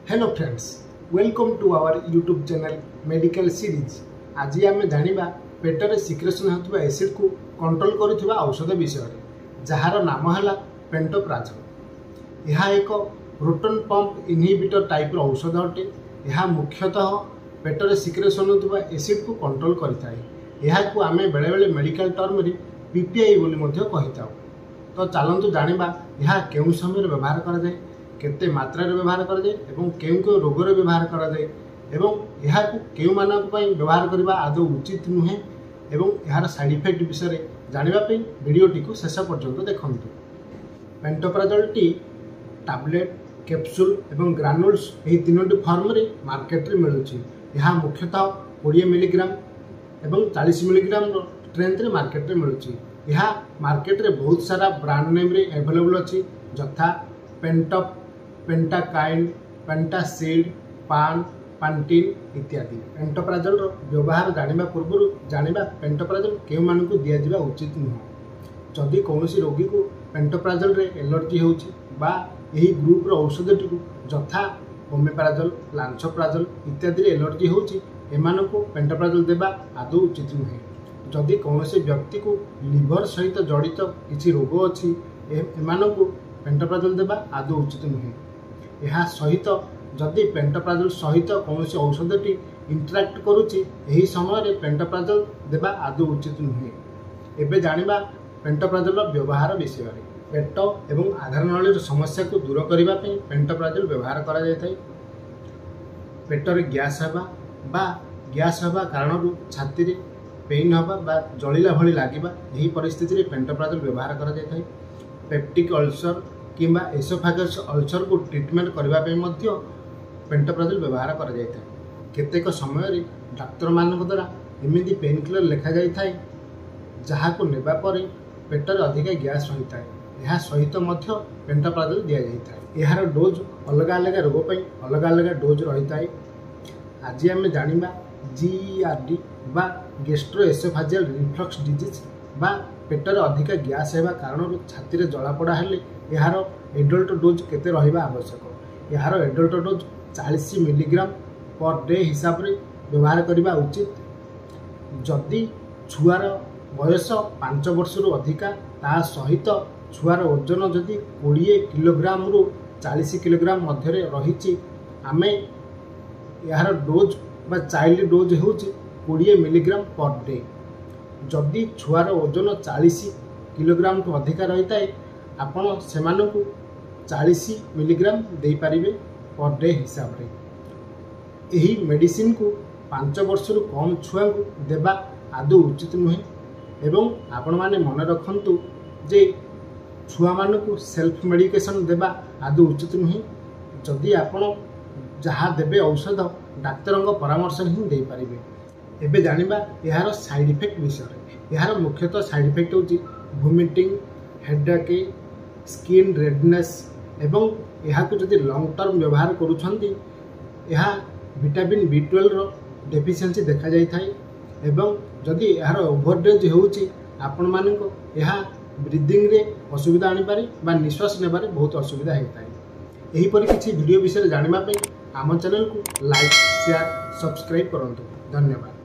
Hello friends, welcome to our YouTube channel medical series. आज आम जाना पेटर सिक्रेशन होता एसिड को कंट्रोल करुवा औषध विषय जार नाम है पेंटोप्राजोल। यह एक प्रोटॉन पंप इनहिबिटर टाइप औषध अटे। यह मुख्यतः पेटर सिक्रेशन होता एसिड को कंट्रोल करें। आम बेले बेले मेडिकल टर्म रे पीपीआई कही था। तो चलतु जाना यह केउं समय व्यवहार कराए, केते मात्रा व्यवहार कराए, केउं रोगर व्यवहार कराए, यह केउं मानक पई व्यवहार करने आदौ उचित नुहे एवं यार साइड इफेक्ट विषय जानापी वीडियोटी को शेष पर्यंत देखु। पेंटोप्राजोल टी टैबलेट, कैप्सूल एवं ग्रानुल्स यही तीनोटी फॉर्म रे मार्केट रे मिलुछि। यह मुख्यतः 20 मिलीग्राम एवं 40 मिलीग्राम स्ट्रेंथ रे मार्केट रे मिलुछि। यह मार्केट रे बहुत सारा ब्रांड नेम रे अवेलेबल अछि, जथा पेंटॉप, पेंटाकाइन, पेंटासीड, पान, पांटीन इत्यादि। पेंटोप्राजोल व्यवहार जानिबा पूर्व जानिबा पेंटोप्राजोल केउ मानकु दिया जिबा उचित नुह। जदि कौनसी रोगी को पेंटोप्राजोल रे एलर्जी होउछि बा एही ग्रुप रो औषधटी को जथा ओमेप्राजोल, लांसोप्राजोल इत्यादि रे एलर्जी होउछि, एमानकु पेंटोप्राजोल देबा आदौ उचित नुहे। जदि कौनसी व्यक्ति को लिवर सहित जड़ित किसी रोग अच्छी, एमानकु पेंटोप्राजोल देबा आदौ उचित नुहे। यह सहित जदि पेंटोप्राजोल सहित कौनसी औषधटी इंटराक्ट करुछि, एही समय पेंटोप्राजोल देबा आदौ उचित नुहे। एबे जानिबा पेंटोप्राजोल व्यवहार विषय। पेट एवं आधार नळीर समस्या को दूर करने पेंटोप्राजोल व्यवहार करा जायथाय। पेटर गैस हवा बा गैस हवा कारण छाती रे पेन हवा बा जलिला भली लागिबा, यही परिस्थिति रे पेंटोप्राजोल व्यवहार करा जायथाय। पेप्टिक अल्सर किंबा एसोफेगस अल्सर को ट्रीटमेंट करबा पे मध्य पेंटोप्राजोल व्यवहार करा जायथाय। केतेक समय रे डाक्टर मानक द्वारा एमिति पेन किलर लिखा जायथाय जहा को नेबा परे पेटर अधिक गैस होइथाय। यह सहित मध्य पेंटोप्राजोल दिया जायथाय। यार डोज अलग अलग रोग पई अलग अलग डोज रहिथाय। आज आम जानिबा जीईआरडी बा गैस्ट्रोएसोफेजियल रिफ्लक्स डिजीज बा पेटर अधिक गैस हेबा कारण छाती रे जलापोड़ा हेले यार एडल्ट डोज केते रहिबा आवश्यक। यार adult dose 40 milligram per day हिसाब रे व्यवहार करबा उचित। जदि छुआर बयस 5 वर्ष रु अधिका, ता सहित छुआर ओजन जदि 20 किलोग्राम रु 40 किलोग्राम मध्य रही, आमे यार डोज बा चाइल्ड डोज होउछि 20 मिलीग्राम पर डे। जदि छुआर ओजन 40 किलोग्राम टू अधिका रही है, आपण से 40 मिलीग्राम दे पारिबे पर डे हिसाब रे। यही मेडिसिन को 5 वर्ष रु कम छुआ को देबा आदौ उचित नुहे। एवं आपण माने मन रखंतु जे छुआ मान को सेल्फ मेडिकेशन देबा आदौ उचित नुहे। जदि आपण जहाँ देबे औषध डाक्तर परामर्श ही दे पारिबे। एबे जानिबा यार साइड इफेक्ट विषय। यार मुख्यतः साइड इफेक्ट होची वोमिटिंग, हेडेक, स्किन रेडनेस एवं यह को जदि लॉन्ग टर्म व्यवहार करूछंती यह विटामिन B12 रो डेफिशिएंसी देखा जाय थाई। एवं जदि यार ओवरडोज होउची आपण मानको यह ब्रीदिंग रे असुविधा आनी पारे बा निश्वास नेबारे बहुत असुविधा हेताय। एही परि किछि वीडियो विषय जानिबा पई आम चैनल को लाइक, शेयर, सब्सक्राइब करंतु। धन्यवाद।